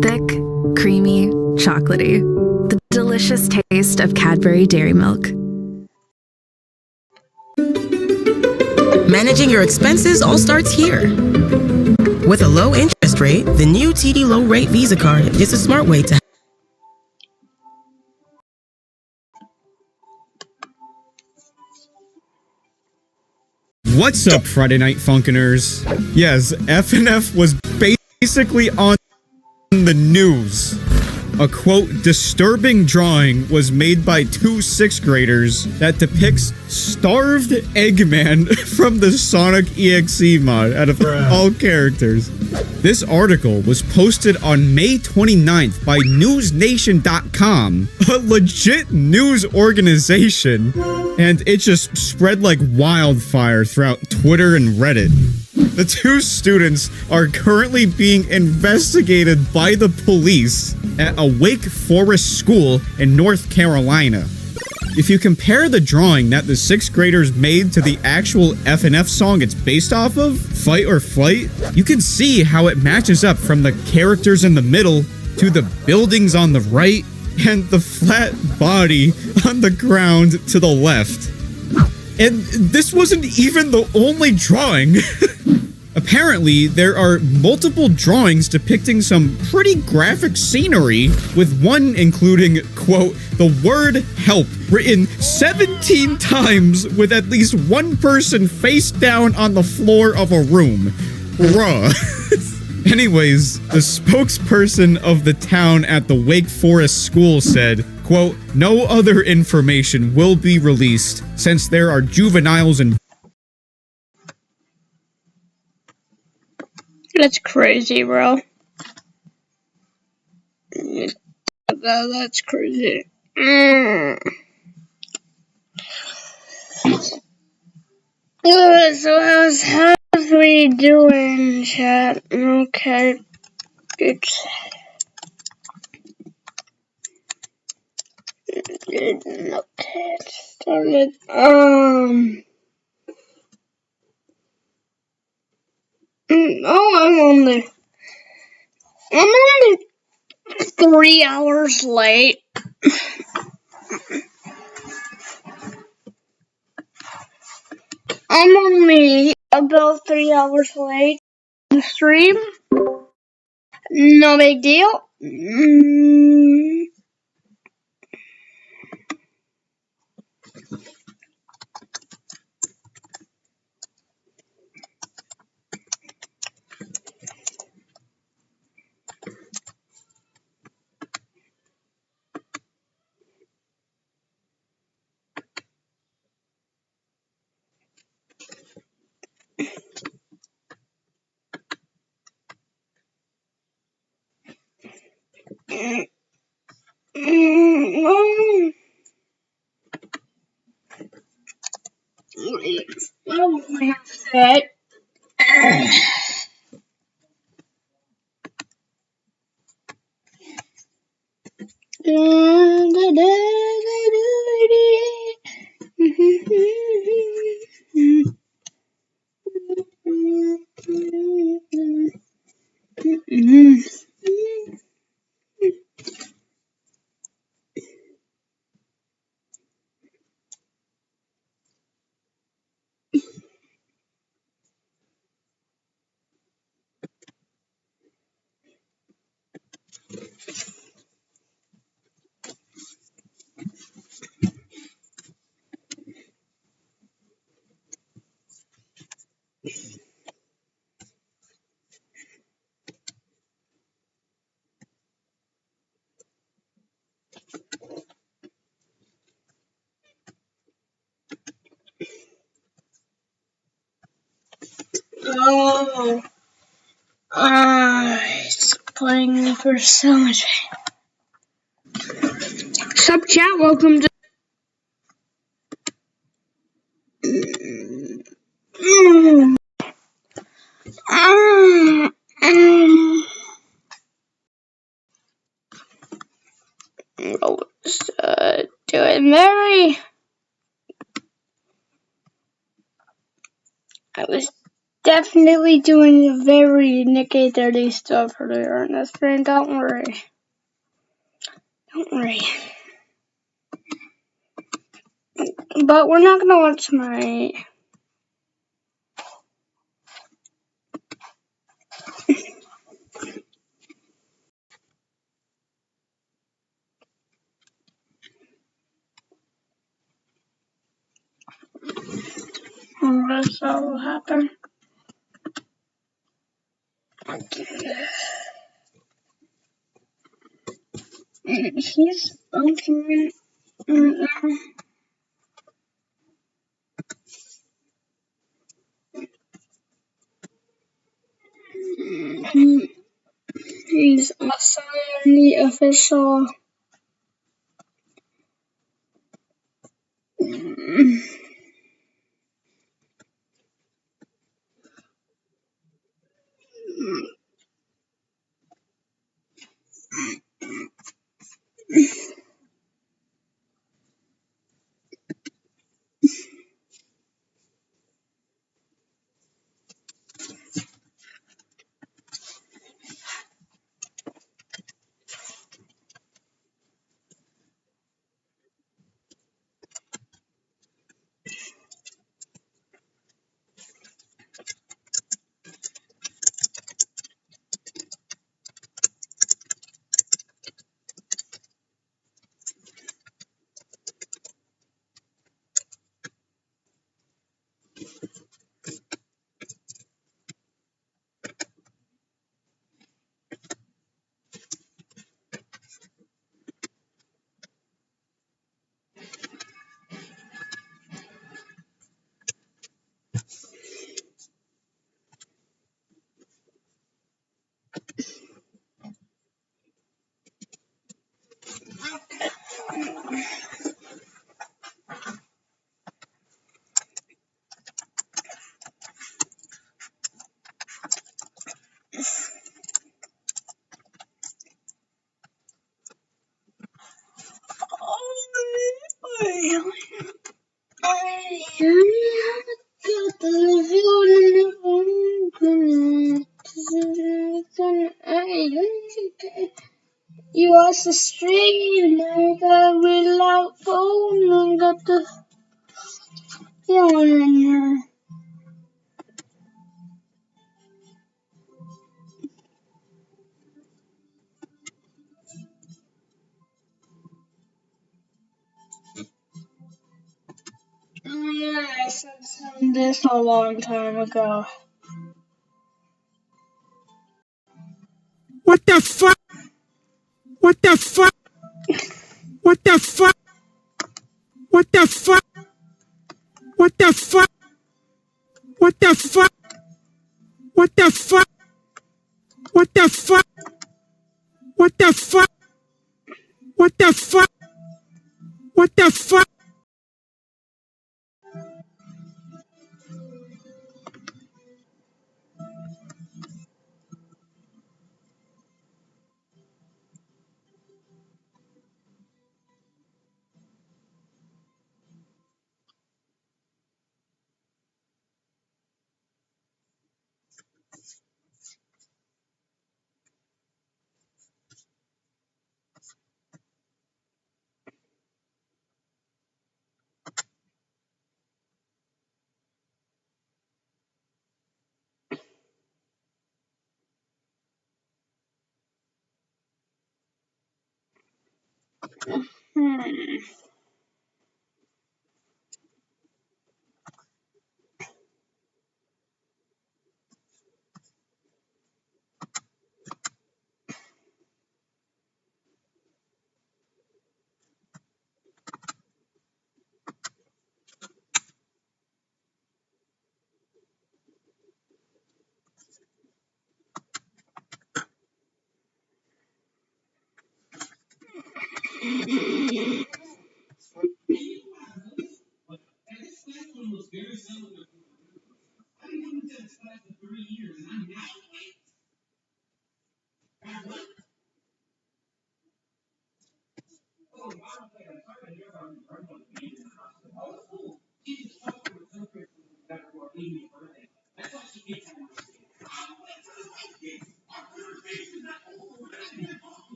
Thick, creamy, chocolatey. The delicious taste of Cadbury Dairy Milk. Managing your expenses all starts here. With a low interest rate, the new TD Low Rate Visa Card is a smart way to. What's up, Friday Night Funkiners? Yes, FNF was basically on the news. A quote, disturbing drawing was made by two 6th graders that depicts starved Eggman from the Sonic EXE mod out of all characters. This article was posted on May 29th by NewsNation.com, a legit news organization, and it just spread like wildfire throughout Twitter and Reddit. The two students are currently being investigated by the police at a Wake Forest school in North Carolina. If you compare the drawing that the 6th graders made to the actual FNF song it's based off of, Fight or Flight, you can see how it matches up from the characters in the middle to the buildings on the right and the flat body on the ground to the left. And this wasn't even the only drawing. Apparently, there are multiple drawings depicting some pretty graphic scenery, with one including, quote, the word help written 17 times with at least one person face down on the floor of a room. Bruh. Anyways, the spokesperson of the town at the Wake Forest school said, quote, no other information will be released since there are juveniles and. That's crazy, bro. That's crazy. So how's we doing, chat? Okay. It's okay, it started. I'm only 3 hours late. I'm only about 3 hours late to the stream. No big deal. It's playing me for so much. Sup, chat? Welcome to. I was definitely doing very Nicky Dirty stuff earlier in this stream. Don't worry. But we're not gonna watch my. That's what will happen. He's okay. He's assigned the official. You watch the stream, I got a really loud phone, and got the feeling in here. Oh yeah, I said this a long time ago. What the fuck? What the fuck? What the fuck? What the fuck? What the fuck? What the fuck? What the fuck? What the fuck? What the fuck? What the fuck? What the fuck?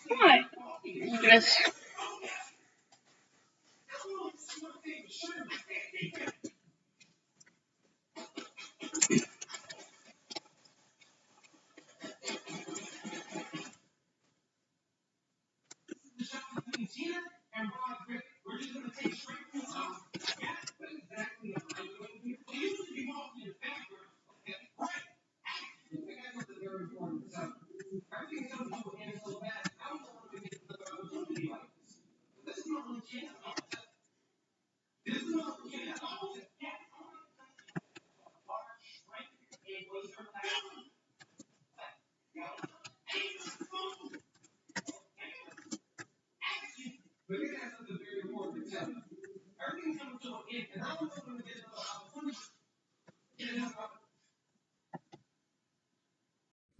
Why? Yes.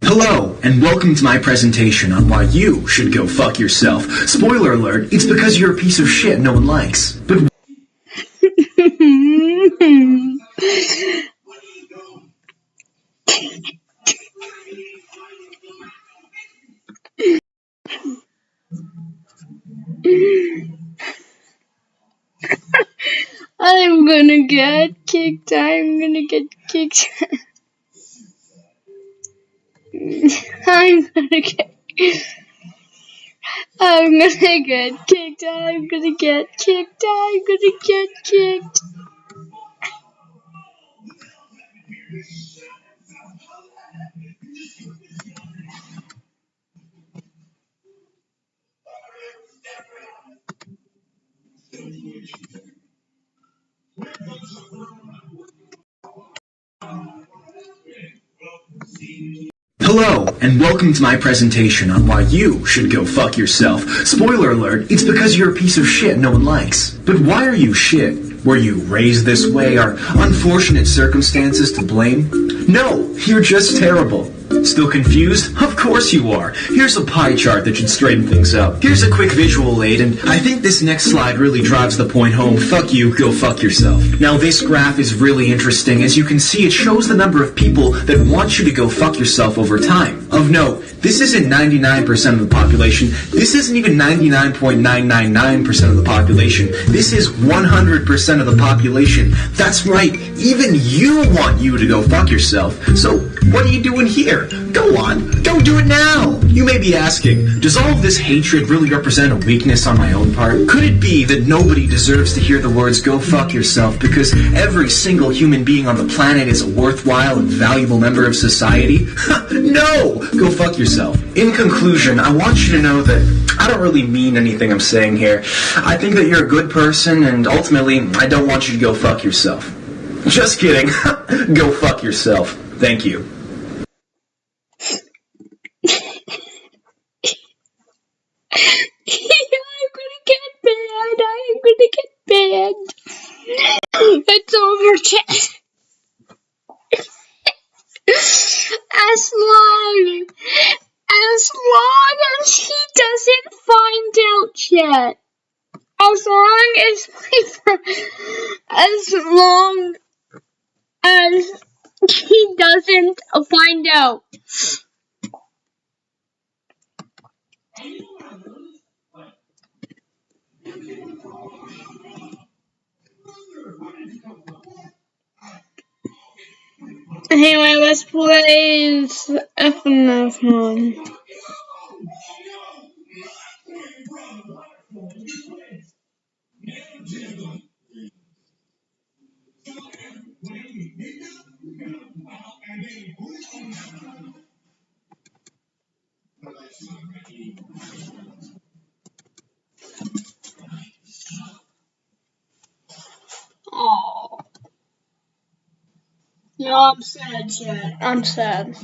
Hello, and welcome to my presentation on why you should go fuck yourself. Spoiler alert, it's because you're a piece of shit no one likes. But I'm gonna get kicked. I'm gonna get kicked. I'm gonna get. I'm gonna get kicked. I'm gonna get kicked. I'm gonna get kicked. Hello, and welcome to my presentation on why you should go fuck yourself. Spoiler alert, it's because you're a piece of shit no one likes. But why are you shit? Were you raised this way? Are unfortunate circumstances to blame? No, you're just terrible. Still confused? Of course you are. Here's a pie chart that should straighten things up. Here's a quick visual aid, and I think this next slide really drives the point home. Fuck you, go fuck yourself. Now this graph is really interesting. As you can see, it shows the number of people that want you to go fuck yourself over time. Of note, this isn't 99% of the population. This isn't even 99.999% of the population. This is 100% of the population. That's right, even you want you to go fuck yourself. So, what are you doing here? Go on, go do it now! You may be asking, does all of this hatred really represent a weakness on my own part? Could it be that nobody deserves to hear the words go fuck yourself because every single human being on the planet is a worthwhile and valuable member of society? No! Go fuck yourself. In conclusion, I want you to know that I don't really mean anything I'm saying here. I think that you're a good person, and ultimately, I don't want you to go fuck yourself. Just kidding. Go fuck yourself. Thank you. I'm gonna get banned. I'm gonna get banned. It's over, chat. As long as he doesn't find out yet. As long as he doesn't find out. Anyway, let's play FNF 1. Oh. No, I'm sad, chat. I'm sad.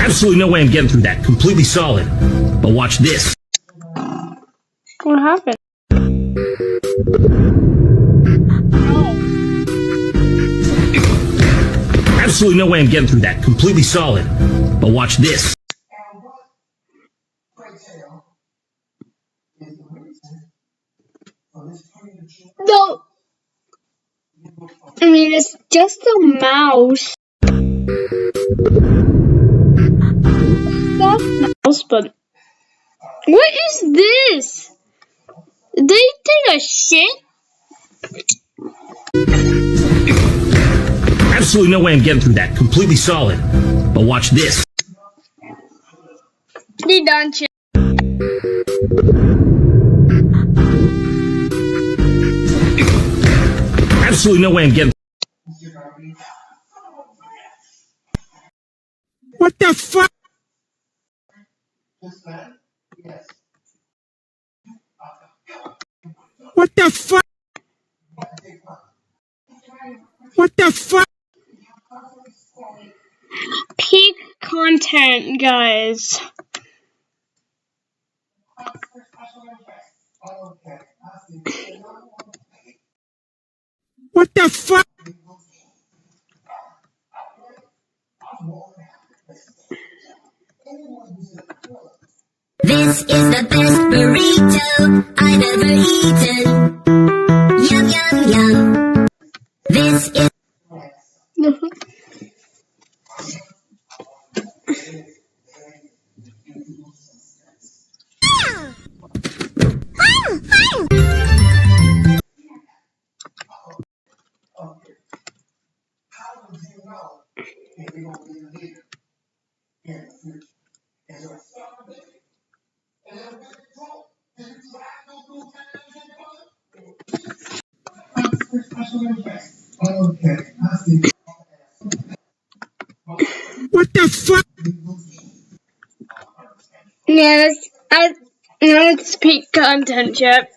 Absolutely no way I'm getting through that. Completely solid. But watch this. What happened? Absolutely no way I'm getting through that. Completely solid. But watch this. No. I mean, it's just a mouse. That's a mouse, but what is this? Did they take a shit? Absolutely no way I'm getting through that. Completely solid. But watch this. They done shit. Absolutely no way I'm getting. What the fuck? What the fuck? What the fuck? Peak content, guys. What the fuck? This is the best burrito I've ever eaten. Yum, yum, yum. This is... What the fuck? Yes, it's peak content, Chip.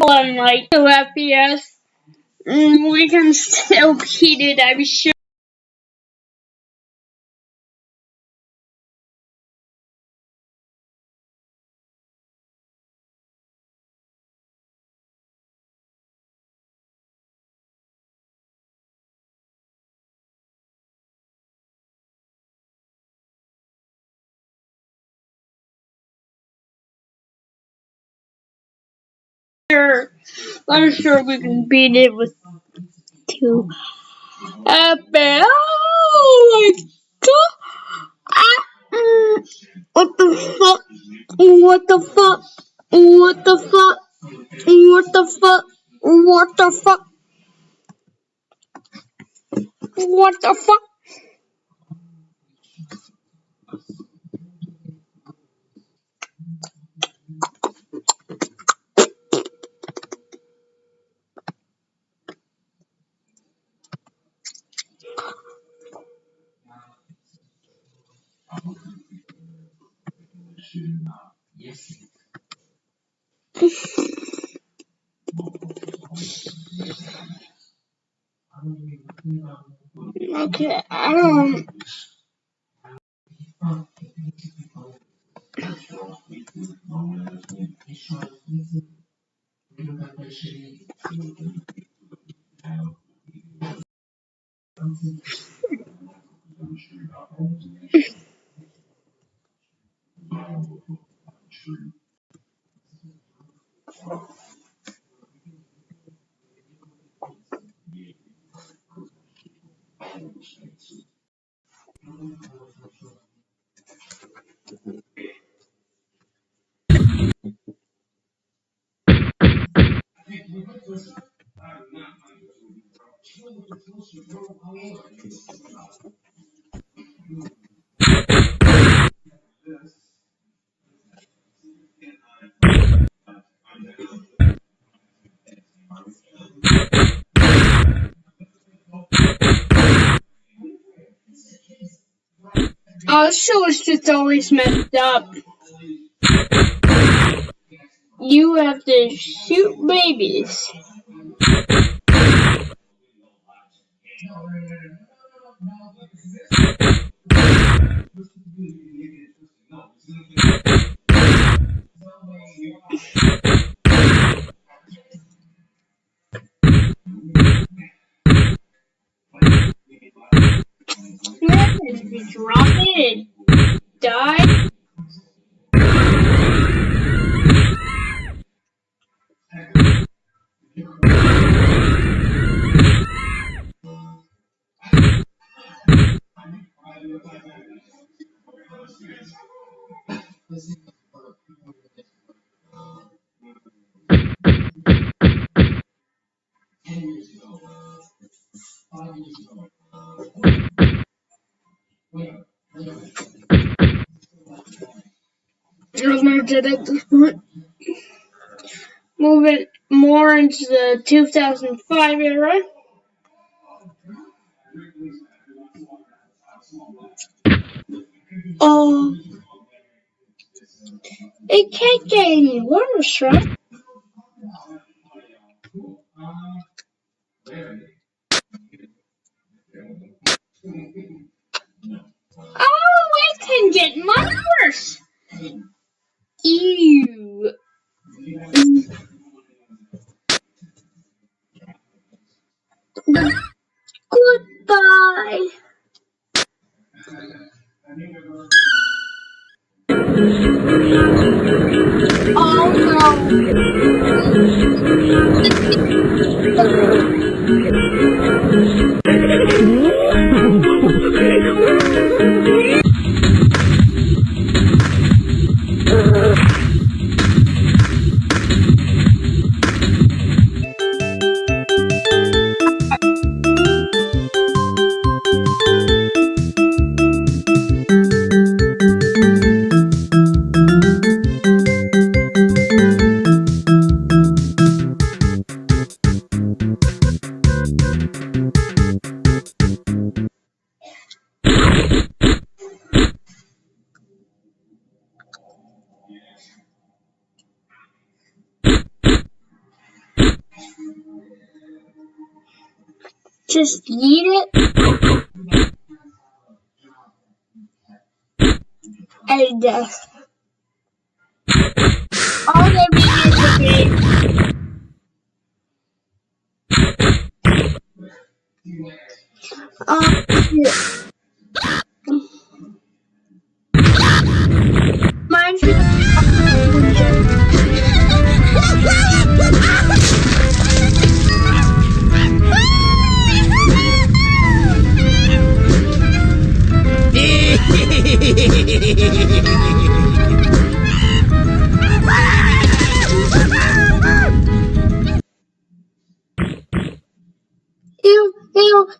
On like 2 FPS, we can still beat it, I'm sure. I'm sure we can beat it with 2 FPS. Oh my god! What the fuck? What the fuck? What the fuck? What the fuck? What the fuck? What the fuck? Okay, our show is just always messed up. You have to shoot babies. Yeah, if you drop it, it dies. At this point, moving more into the 2005 era. Oh, it can't get any worse, right? Oh, it can get much worse. Ew. Goodbye. Oh just eat it. And death. All the videos Mine should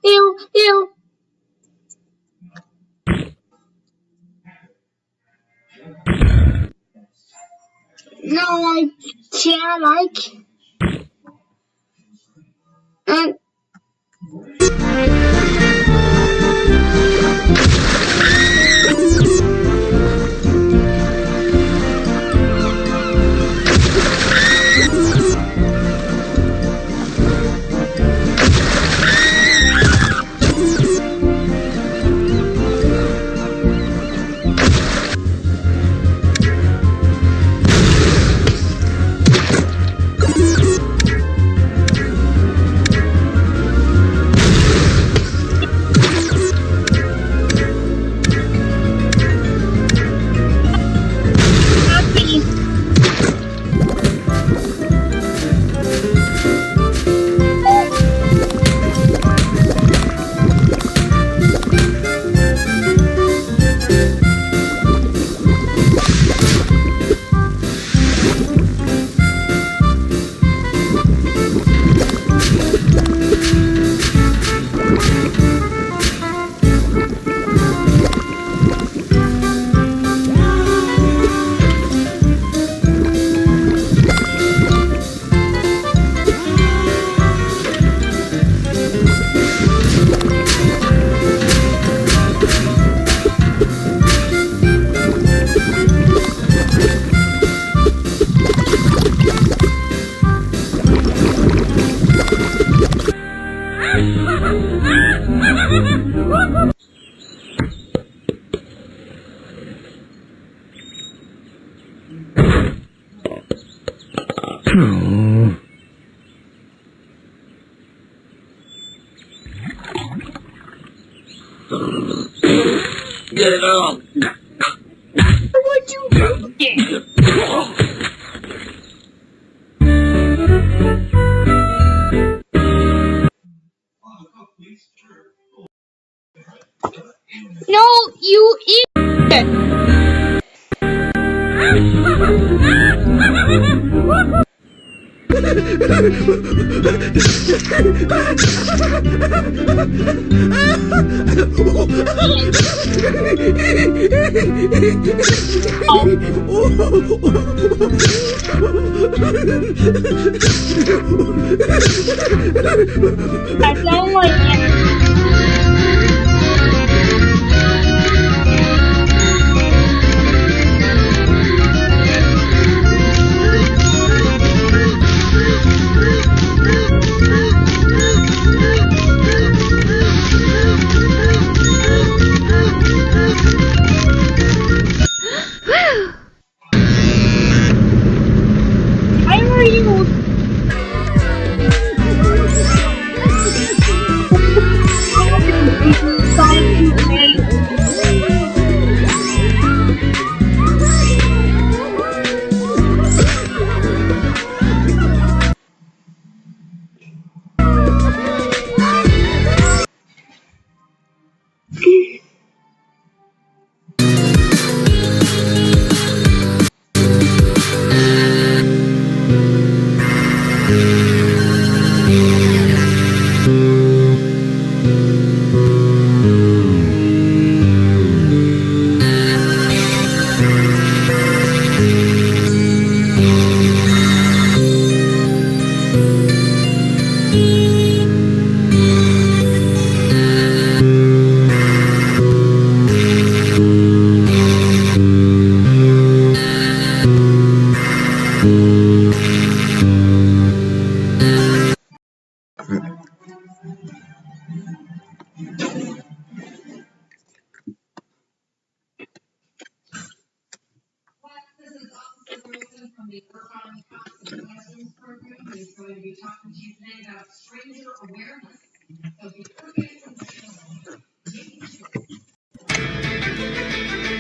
Ew. No, I can't, No, you idiot! I don't like it. Why are you?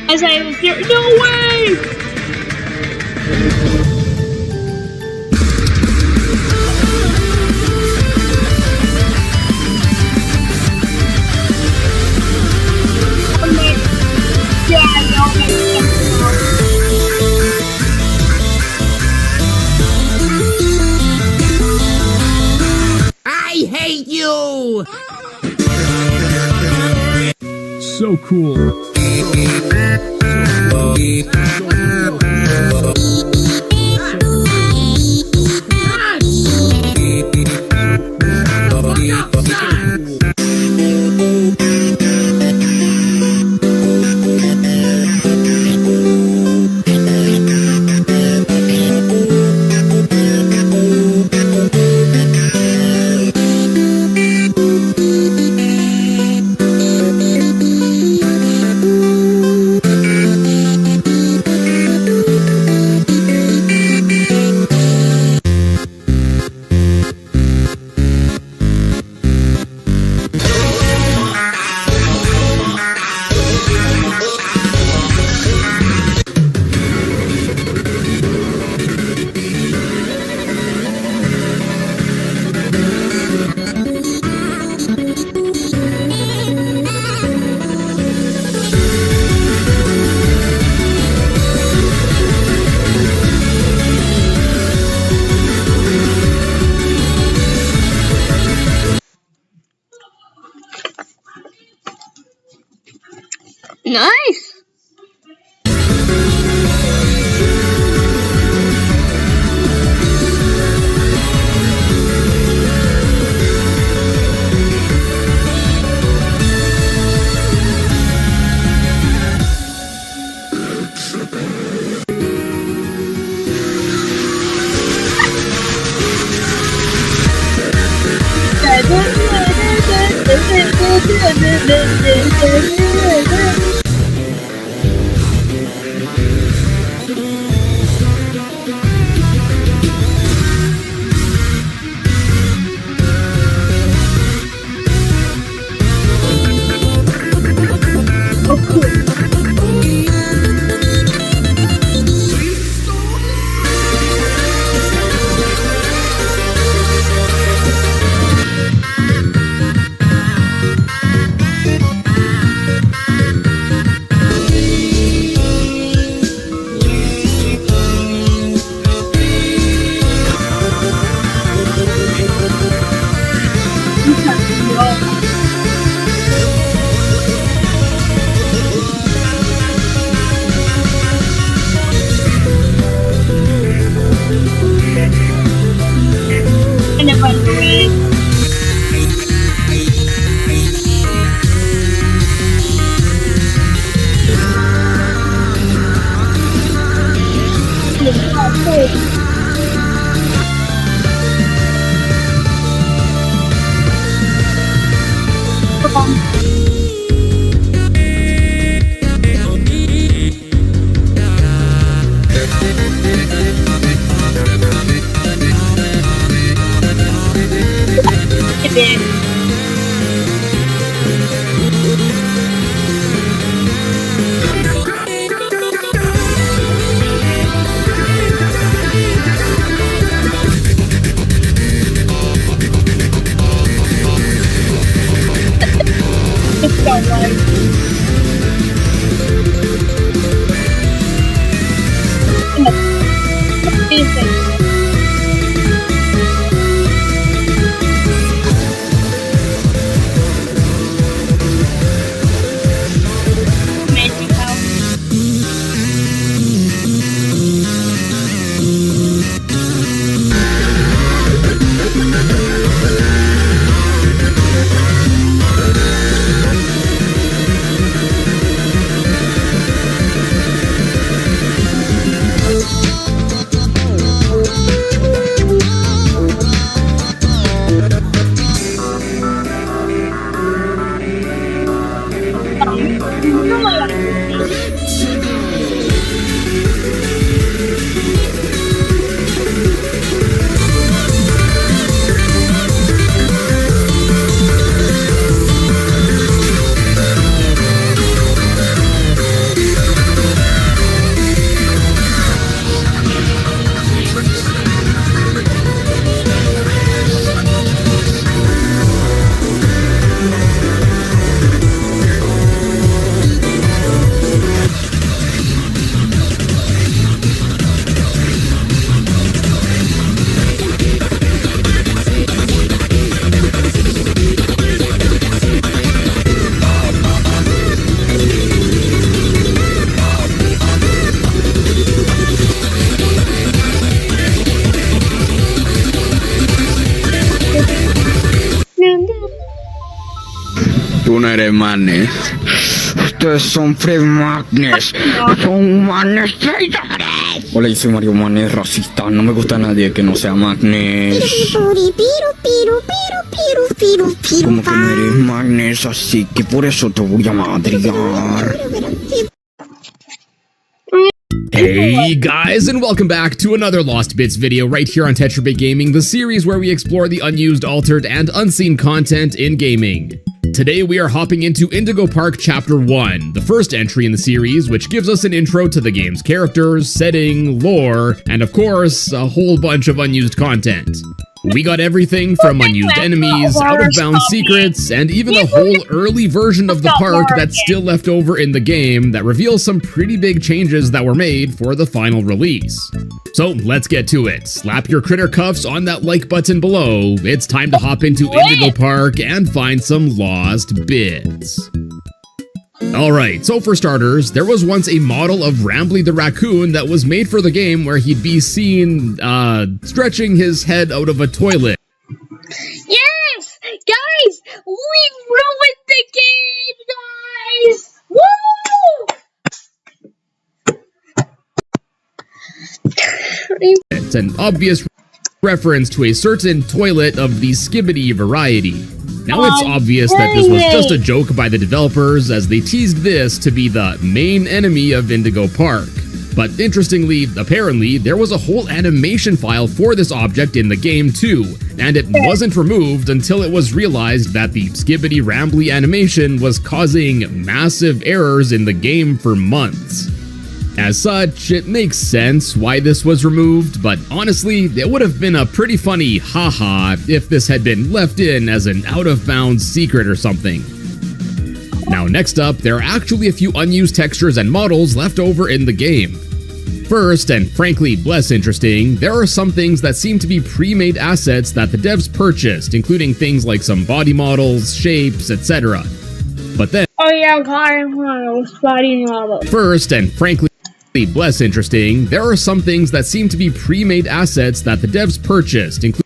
As I was there, no way! I hate you! So cool. Nice! I never understood. Tú no eres Madness. Ustedes son Fred Madness. Son Madness traidores. Hola, soy Mario Madness, racista. No me gusta nadie que no sea Madness. Como que no eres Madness, así que por eso te voy a madrigar. Hey guys, and welcome back to another Lost Bits video right here on Tetrabit Gaming, the series where we explore the unused, altered, and unseen content in gaming. Today we are hopping into Indigo Park Chapter 1, the first entry in the series, which gives us an intro to the game's characters, setting, lore, and of course, a whole bunch of unused content. We got everything from unused enemies, out-of-bounds secrets, and even a whole early version of the park that's still left over in the game that reveals some pretty big changes that were made for the final release. So let's get to it. Slap your critter cuffs on that like button below. It's time to hop into Indigo Park and find some lost bits. Alright, so for starters, there was once a model of Rambly the raccoon that was made for the game where he'd be seen, stretching his head out of a toilet. Yes! Guys! We ruined the game, guys! Woo! It's an obvious reference to a certain toilet of the Skibidi variety. Now it's obvious that this was just a joke by the developers as they teased this to be the main enemy of Indigo Park. But interestingly, apparently, there was a whole animation file for this object in the game too, and it wasn't removed until it was realized that the Skibidi Rambly animation was causing massive errors in the game for months. As such, it makes sense why this was removed, but honestly, it would have been a pretty funny haha if this had been left in as an out-of-bounds secret or something. Now next up, there are actually a few unused textures and models left over in the game. First, and frankly less interesting, there are some things that seem to be pre-made assets that the devs purchased, including things like some body models, shapes, etc. But then, Oh yeah, body model. first, and frankly less interesting, there are some things that seem to be pre-made assets that the devs purchased, including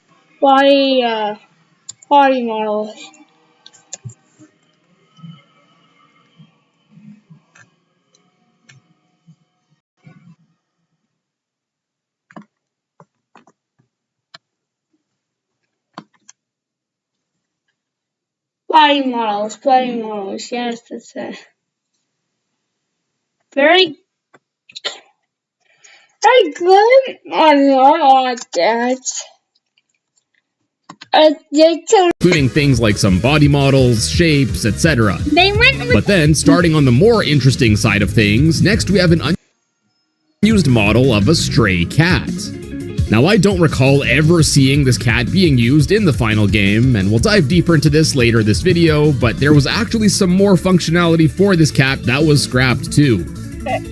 Body models. Body models, yes, that's it. Very good. I like that. including things like some body models, shapes, etc. They went with But then, starting on the more interesting side of things, next we have an unused model of a stray cat. Now, I don't recall ever seeing this cat being used in the final game, and we'll dive deeper into this later this video, but there was actually some more functionality for this cat that was scrapped too.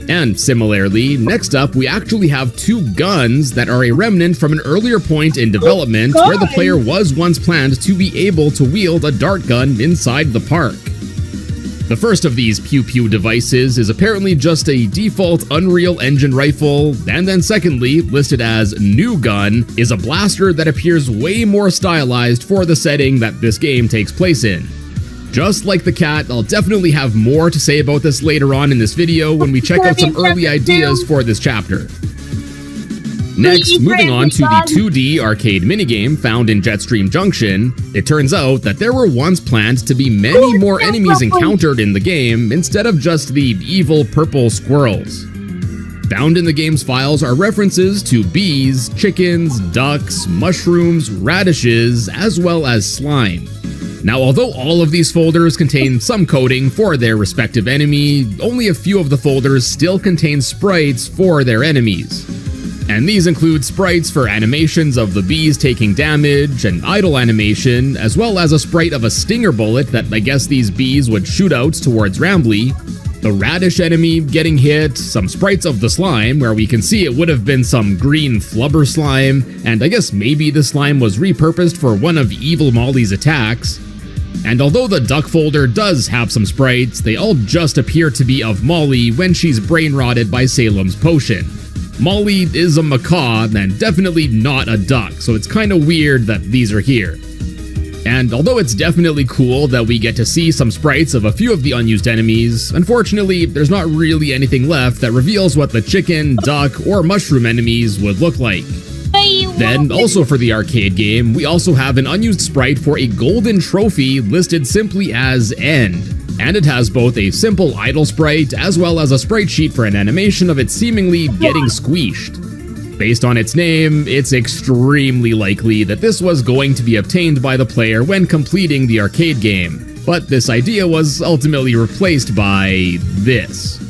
And similarly, next up, we actually have two guns that are a remnant from an earlier point in development where the player was once planned to be able to wield a dart gun inside the park. The first of these pew-pew devices is apparently just a default Unreal Engine rifle, and then secondly, listed as New Gun, is a blaster that appears way more stylized for the setting that this game takes place in. Just like the cat, I'll definitely have more to say about this later on in this video when we check out some early ideas for this chapter. Next, moving on to the 2D arcade minigame found in Jetstream Junction, it turns out that there were once planned to be many more enemies encountered in the game instead of just the evil purple squirrels. Found in the game's files are references to bees, chickens, ducks, mushrooms, radishes, as well as slime. Now, although all of these folders contain some coding for their respective enemy, only a few of the folders still contain sprites for their enemies. And these include sprites for animations of the bees taking damage, an idle animation, as well as a sprite of a stinger bullet that I guess these bees would shoot out towards Rambly, the radish enemy getting hit, some sprites of the slime, where we can see it would have been some green flubber slime, and I guess maybe the slime was repurposed for one of Evil Molly's attacks. And although the duck folder does have some sprites, they all just appear to be of Molly when she's brain-rotted by Salem's potion. Molly is a macaw and definitely not a duck, so it's kinda weird that these are here. And although it's definitely cool that we get to see some sprites of a few of the unused enemies, unfortunately, there's not really anything left that reveals what the chicken, duck, or mushroom enemies would look like. Then, also for the arcade game, we also have an unused sprite for a golden trophy listed simply as End, and it has both a simple idle sprite as well as a sprite sheet for an animation of it seemingly getting squeezed. Based on its name, it's extremely likely that this was going to be obtained by the player when completing the arcade game, but this idea was ultimately replaced by this.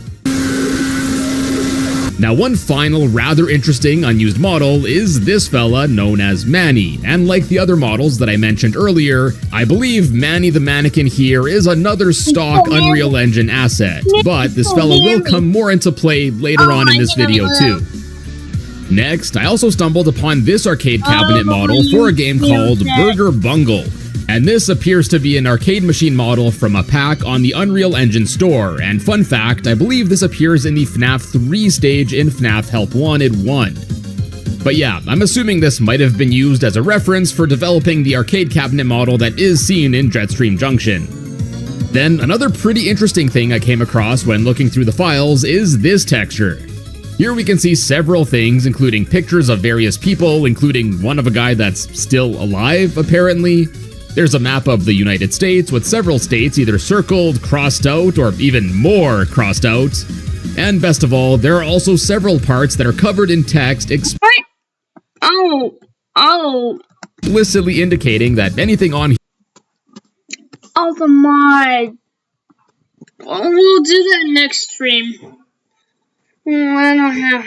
Now, one final rather interesting unused model is this fella known as Manny, and like the other models that I mentioned earlier, I believe Manny the mannequin here is another stock Unreal Engine asset, but this fella will come more into play later on in this video too. Next, I also stumbled upon this arcade cabinet model for a game called Burger Bungle. And this appears to be an arcade machine model from a pack on the Unreal Engine store, and fun fact, I believe this appears in the FNAF 3 stage in FNAF Help Wanted 1. But yeah, I'm assuming this might have been used as a reference for developing the arcade cabinet model that is seen in Jetstream Junction. Then, another pretty interesting thing I came across when looking through the files is this texture. Here we can see several things, including pictures of various people, including one of a guy that's still alive, apparently. There's a map of the United States with several states either circled, crossed out, or even more crossed out. And best of all, there are also several parts that are covered in text explicitly indicating that anything on Oh, the mod. We'll do that next stream. I don't have